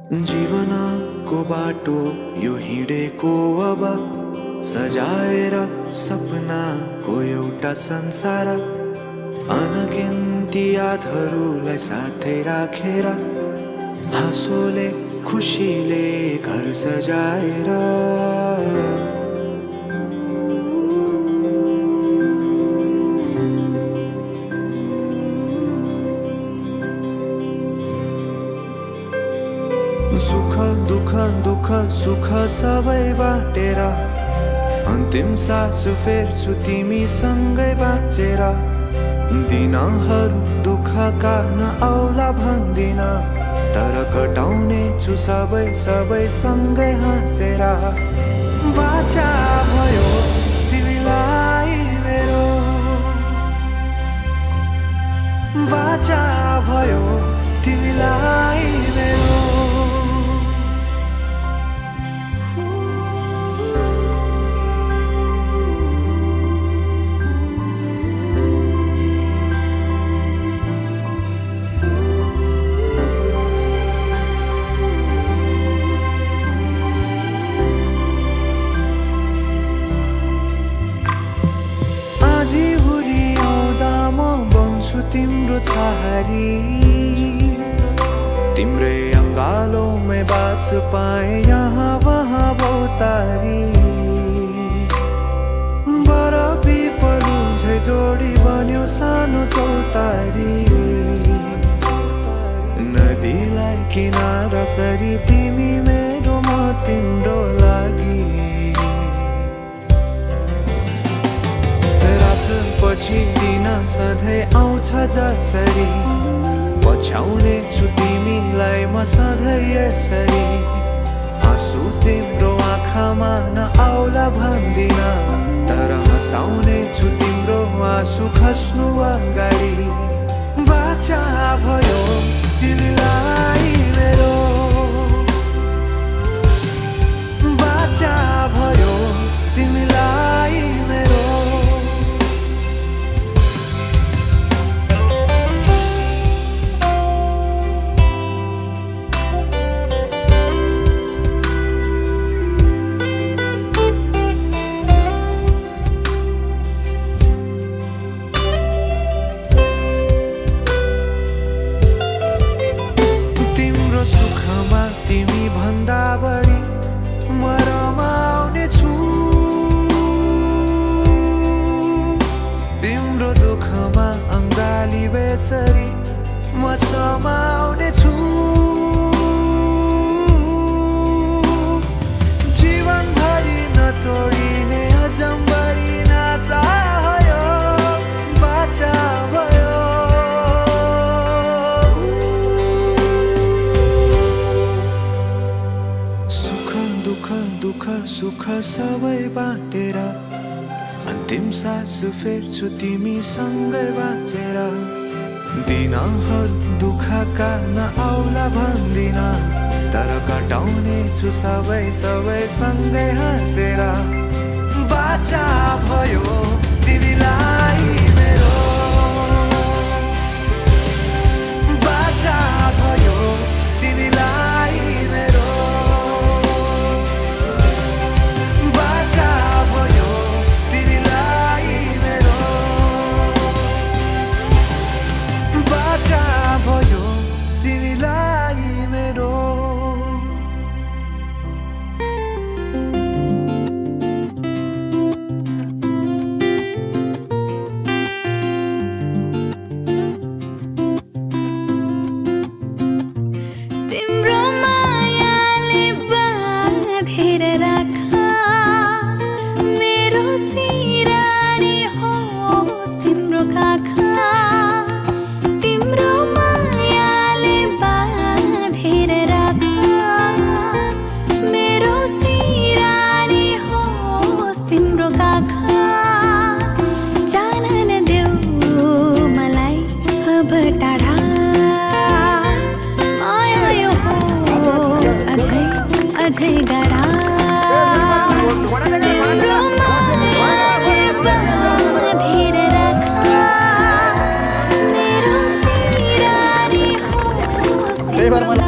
जीवनको बाटो यो हिँडेको अब सजाएर सपनाको एउटा संसार, अनगिन्ती यादहरूलाई साथै राखेर हाँसोले खुसीले घर सजाएर सुख दुःख दुःख सुख सबै बाटेर अन्तिम सास फेर्छु तिमीसँगै बाँचेर। दिनहरू दुःखका नआउला भन्दिन, तर कटाउने छु सबै सबै सँगै हाँसेर। बाचा भयो तिमीलाई मेरो, बाचा भयो तिमीलाई मेरो। तिम्रो छहारी तिम्रै अङ्गालोमै बास पाए यहाँ वहाँ बहुतारी। बरफी पलु झै जोडी बन्यो सानो चौतारी, नदीलाई किनारा सरी तिमी मेरो म तिम्रो लागि। पछि दिन सधैँ आउँछ जसरी, पछ्याउने छु तिमीलाई म सधैँ यसरी। आँसु तिम्रो आँखामा नआउला भन्दिन, तर हँसाउने छु तिम्रो आँसु खस्नु अगाडि। बाचा भयो तिमीलाई मेरो, बाचा भयो तिमीलाई मेरो। तिमी भन्दा बढी म रमाउने छु, तिम्रो दुःखमा अङ्गाली बेसरी म समाउने छु। जीवनभरि नतोडिने अजम्बरी नाता भयो, बाचा भयो। दुःख सुख सबै बाटेर अन्तिम सास फेर्छु तिमीसँगै बाँचेर। दिनहरू दुःखका नआउला भन्दिन, तर कटाउने छु सबै सबै सँगै हाँसेर। बाचा भयो तिमीलाई मेरो, बाचा भयो तिमीलाई मेरो। अझै गरा त्यही भएर मलाई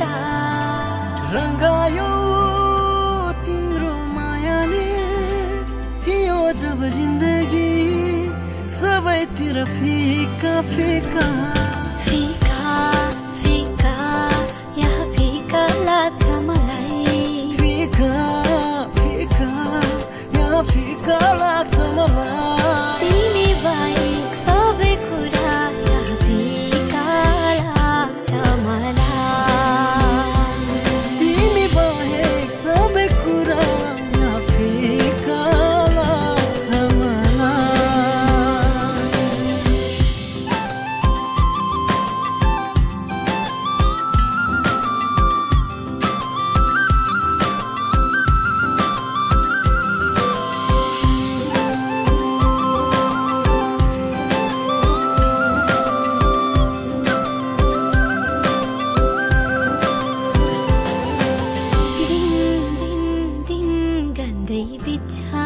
एउटा रंगायो तिम्रो मायाले थियो जब जिन्दगी सबैतिर फीका फीका फीका फीका यहाँ फीका लाग्छ मलाई फीका फीका यहाँ फीका लाग्छ मलाई तिमी बाहेक सबै कुरा यहाँ फीका लाग्छ मलाई तिमी बाहेक सबै कुरा यहाँ फीका लाग्छ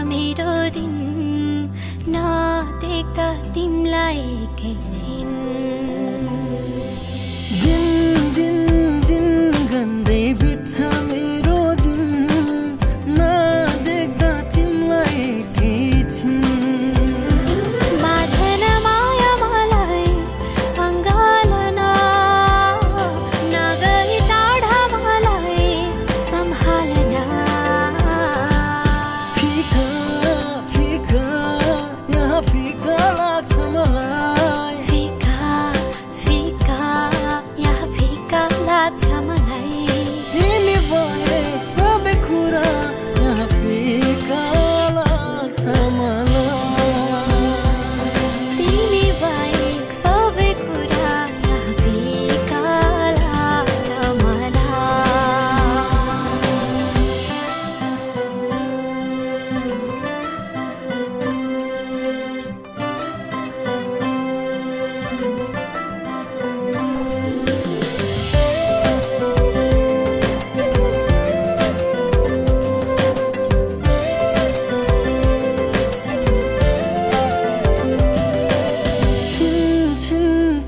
मेरो दिन नदेख्दा तिमीलाई एकैछिन दिन दिन दिन गन्दै बित्छ मेरो दिन नदेख्दा तिमीलाई एकैछिन बाँधन माया मलाई अँगालन नगई टाढा मलाई सम्हालन फीका फीका यहाँ फीका लाग्छ मलाई फीका फीका यहाँ फीका लाग्छ मलाई तिमी बाहेक सबै कुरा यहाँ फीका लाग्छ मलाई तिमी बाहेक सबै कुरा यहाँ फीका लाग्छ मलाई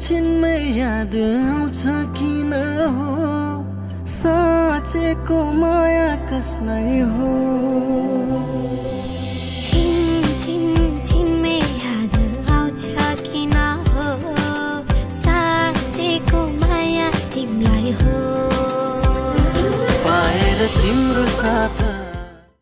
छिनमै याद आउँछ किन हो साँचेको माया कसलाई हो